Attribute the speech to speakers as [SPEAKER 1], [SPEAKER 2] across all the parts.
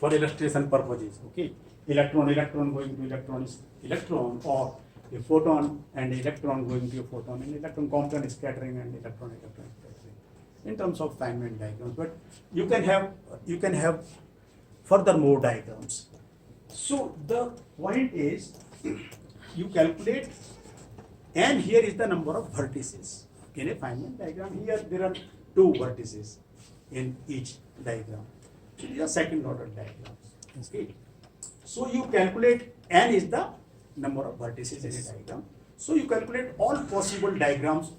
[SPEAKER 1] for illustration purposes. Okay, electron going to electron is electron, or a photon and electron going to a photon, and electron compton scattering and electron scattering in terms of Feynman diagrams. But you can have furthermore diagrams. So the point is, you calculate, and here is the number of vertices in a Feynman diagram. Here there are 2 vertices in each diagram. These are second order diagrams. Okay. So you calculate, n is the number of vertices in a diagram. So you calculate all possible diagrams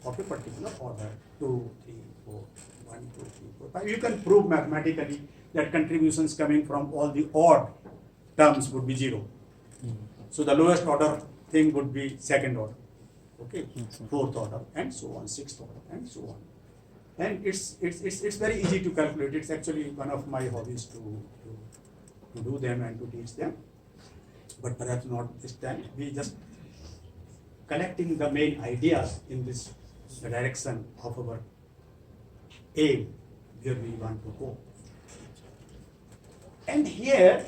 [SPEAKER 1] of a particular order, 2, 3, 4, 1, 2, 3, 4, 5. You can prove mathematically that contributions coming from all the odd terms would be 0. So the lowest order thing would be second order, okay, fourth order, and so on, sixth order, and so on. And it's very easy to calculate. It's actually one of my hobbies to do them and to teach them, but perhaps not this time. We just collecting the main ideas in this direction of our aim, where we want to go. And here,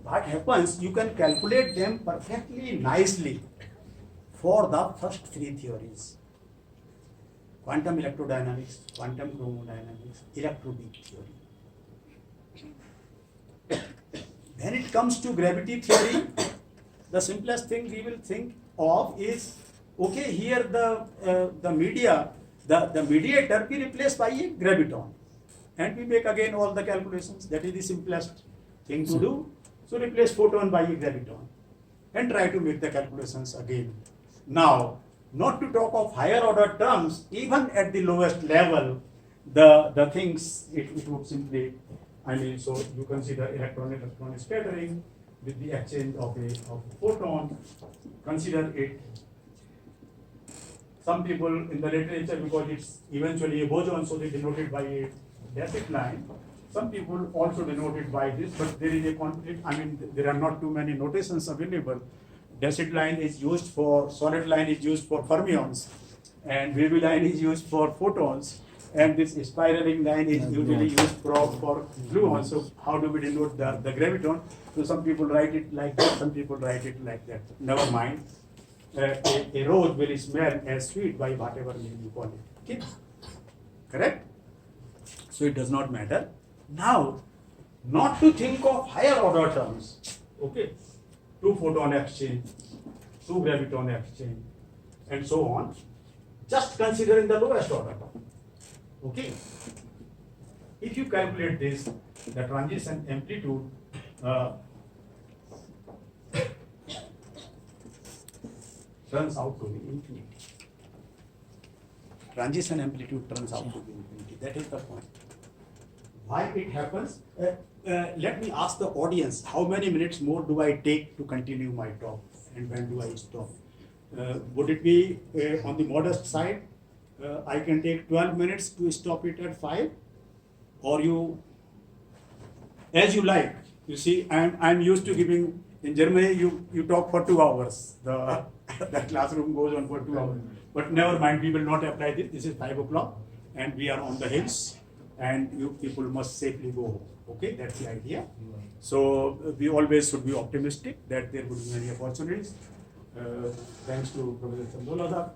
[SPEAKER 1] what happens, you can calculate them perfectly nicely for the first 3 theories: quantum electrodynamics, quantum chromodynamics, electroweak theory. When it comes to gravity theory, the simplest thing we will think of is, okay, here the mediator be replaced by a graviton, and we make again all the calculations. That is the simplest thing to do. So replace photon by a graviton and try to make the calculations again. Now, not to talk of higher order terms, even at the lowest level, the things, it would simply, so you consider electron scattering with the exchange of a photon. Consider it, some people in the literature, because it's eventually a boson, so they denote it by a dacite line. Some people also denote it by this, but there is a conflict. There are not too many notations available. Dacite line is used for, solid line is used for fermions, and wavy line is used for photons, and this spiraling line is usually used for gluons. So how do we denote the graviton? So some people write it like that, some people write it like that. Never mind. A rose will smell as sweet by whatever name you call it. Okay? Correct? So it does not matter. Now, not to think of higher order terms, okay, 2 photon exchange, 2 graviton exchange, and so on, just considering the lowest order term, okay. If you calculate this, the transition amplitude turns out to be infinity. Transition amplitude turns out to be infinity. That is the point. Why it happens? Let me ask the audience, how many minutes more do I take to continue my talk, and when do I stop? Would it be on the modest side? I can take 12 minutes to stop it at 5, or you, as you like. You see, I'm used to giving, in Germany you talk for 2 hours. The classroom goes on for 2 hours. But never mind, we will not apply this. This is 5 o'clock, and we are on the hills, and you people must safely go home. Okay, that's the idea. So we always should be optimistic that there would be many opportunities. Thanks to Professor Chandolada,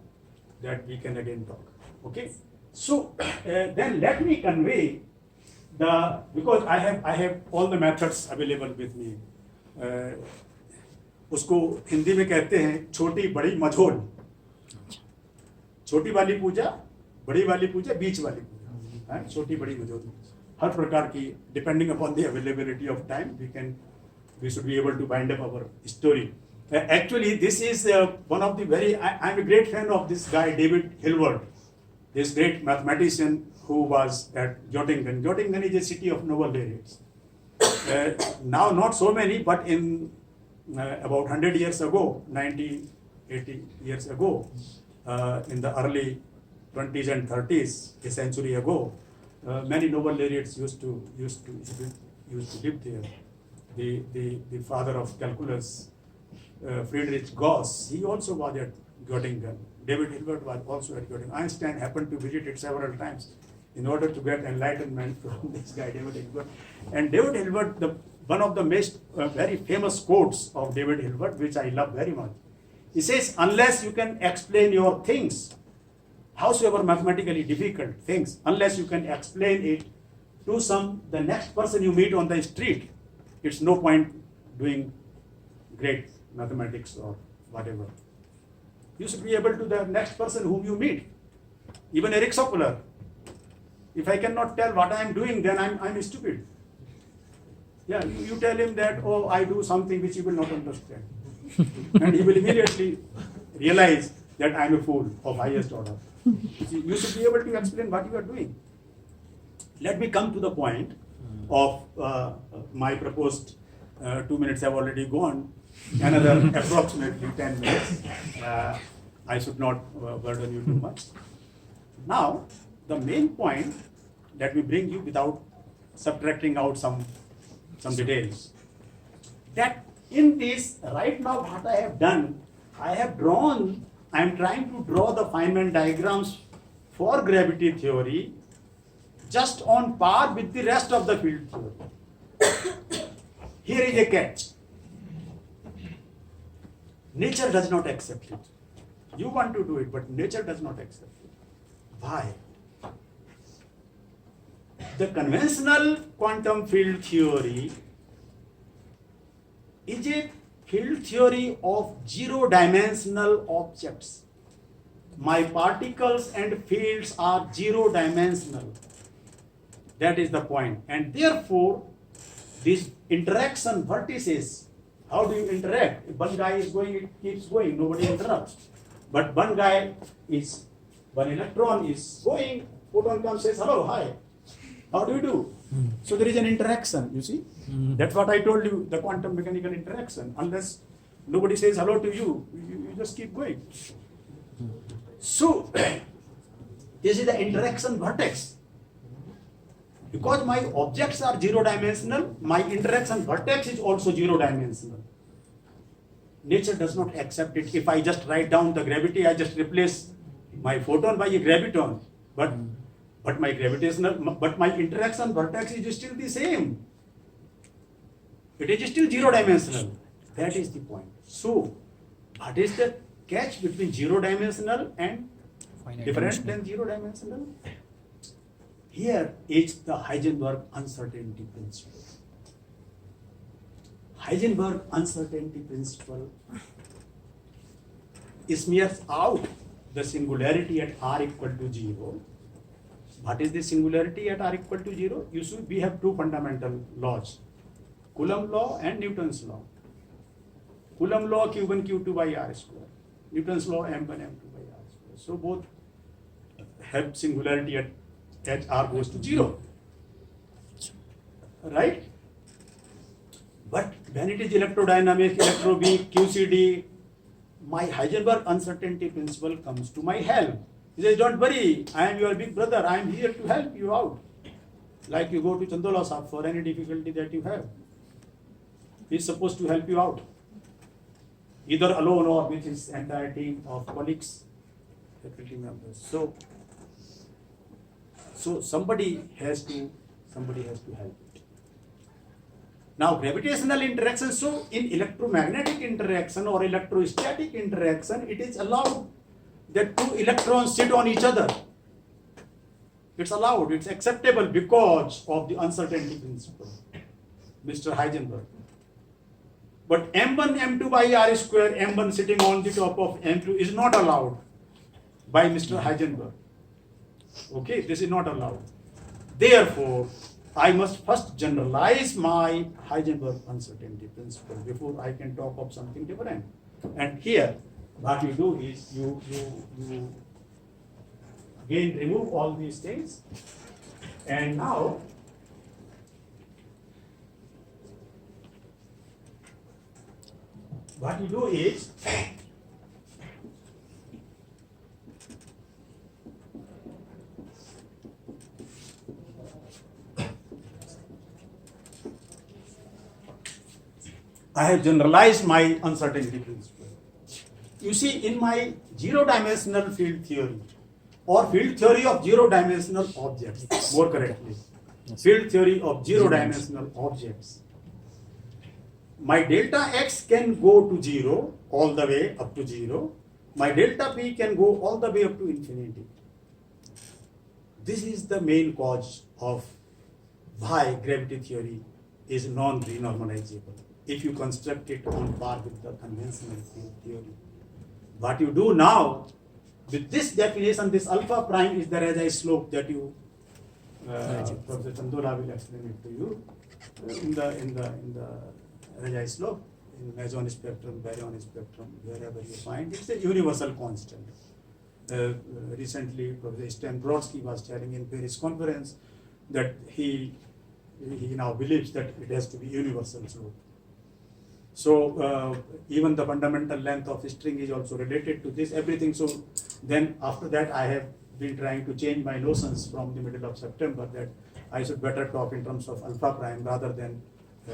[SPEAKER 1] that we can again talk. Okay. So then let me convey because I have all the methods available with me. उसको हिंदी में कहते हैं छोटी बड़ी मझोल. छोटी वाली पूजा, बड़ी वाली पूजा, बीच वाली पूजा, छोटी बड़ी मझोल. हर प्रकार की, depending upon the availability of time, we should be able to bind up our story. Actually, this is one of the I'm a great fan of this guy, David Hilbert, this great mathematician who was at Göttingen. Göttingen is a city of Nobel laureates. Now, not so many, but in about 100 years ago, 90, 80 years ago, in the early 20s and 30s, a century ago, many Nobel laureates used to live there. The father of calculus, Friedrich Gauss, he also was at Göttingen. David Hilbert was also at Göttingen. Einstein happened to visit it several times in order to get enlightenment from this guy, David Hilbert. And David Hilbert, one of the most very famous quotes of David Hilbert, which I love very much. He says, unless you can explain your things, howsoever mathematically difficult things, unless you can explain it to the next person you meet on the street, it's no point doing great mathematics or whatever. You should be able to the next person whom you meet. Even Eric Sokoler. If I cannot tell what I am doing, then I'm stupid. Yeah, you tell him that, oh, I do something which he will not understand. And he will immediately realize that I'm a fool of highest order. You should be able to explain what you are doing. Let me come to the point of my proposed 2 minutes have already gone. Another approximately 10 minutes. I should not burden you too much. Now, the main point, let me bring you without subtracting out some details. That in this, right now what I have done, I am trying to draw the Feynman diagrams for gravity theory just on par with the rest of the field theory. Here is a catch. Nature does not accept it. You want to do it, but nature does not accept it. Why? The conventional quantum field theory is a field theory of zero-dimensional objects. My particles and fields are zero-dimensional. That is the point. And therefore, this interaction vertices, how do you interact? If one guy is going, it keeps going, nobody interrupts. But one electron is going, photon comes, says, hello, hi. How do you do? So there is an interaction, you see? That's what I told you, the quantum mechanical interaction. Unless nobody says hello to you, you just keep going. So, this is the interaction vertex. Because my objects are zero-dimensional, my interaction vertex is also zero-dimensional. Nature does not accept it. If I just write down the gravity, I just replace my photon by a graviton. But my interaction vertex is still the same. It is still zero-dimensional. That is the point. So, what is the catch between zero-dimensional and different than zero-dimensional? Here is the Heisenberg uncertainty principle. Heisenberg uncertainty principle smears out the singularity at r equal to 0. What is the singularity at r equal to 0? We have two fundamental laws, Coulomb law and Newton's law. Coulomb law Q1 Q2 by r square. Newton's law M1 M2 by r square. So both have singularity at r goes to 0. Right? But when it is electrodynamic, electroweak, QCD, my Heisenberg uncertainty principle comes to my help. He says, don't worry, I am your big brother, I am here to help you out. Like you go to Chandola Sahab for any difficulty that you have. He is supposed to help you out. Either alone or with his entire team of colleagues, faculty members. So somebody has to help it. Now gravitational interaction, so in electromagnetic interaction or electrostatic interaction, it is allowed that two electrons sit on each other. It's allowed, it's acceptable because of the uncertainty principle, Mr. Heisenberg. But M1, M2 by R square, M1 sitting on the top of M2 is not allowed by Mr. Heisenberg. Okay, this is not allowed. Therefore, I must first generalize my Heisenberg uncertainty principle before I can talk of something different. And here, what you do is you again remove all these things, and now what you do is I have generalized my uncertainty principle. You see, in my zero-dimensional field theory, or field theory of zero-dimensional objects, more correctly. Field theory of zero-dimensional objects. My delta x can go to 0, all the way up to 0. My delta p can go all the way up to infinity. This is the main cause of why gravity theory is non-renormalizable if you construct it on par with the conventional field theory. What you do now, with this definition, this alpha prime is the Rajai slope that you, Professor Chandola will explain it to you, in the Rajai slope, in meson spectrum, baryon spectrum, wherever you find, it's a universal constant. Recently, Professor Stan Brodsky was telling in Paris conference that he now believes that it has to be universal slope. So even the fundamental length of string is also related to this, everything. So then after that, I have been trying to change my notions from the middle of September that I should better talk in terms of alpha prime rather than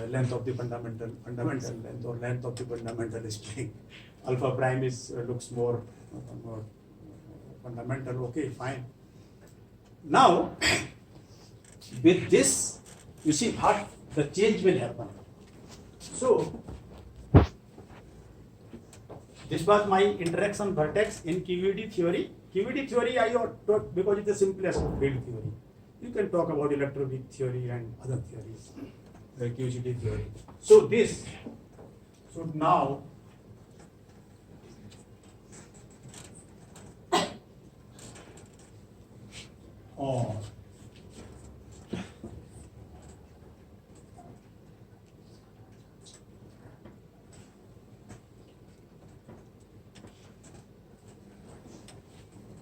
[SPEAKER 1] length of the fundamental length or length of the fundamental string. Alpha prime is looks more fundamental. Okay, fine. Now with this, you see what the change will happen. So this was my interaction vertex in QED theory. QED theory I taught because it's the simplest of field theory. You can talk about electroweak theory and other theories, like QGD theory. So this should now on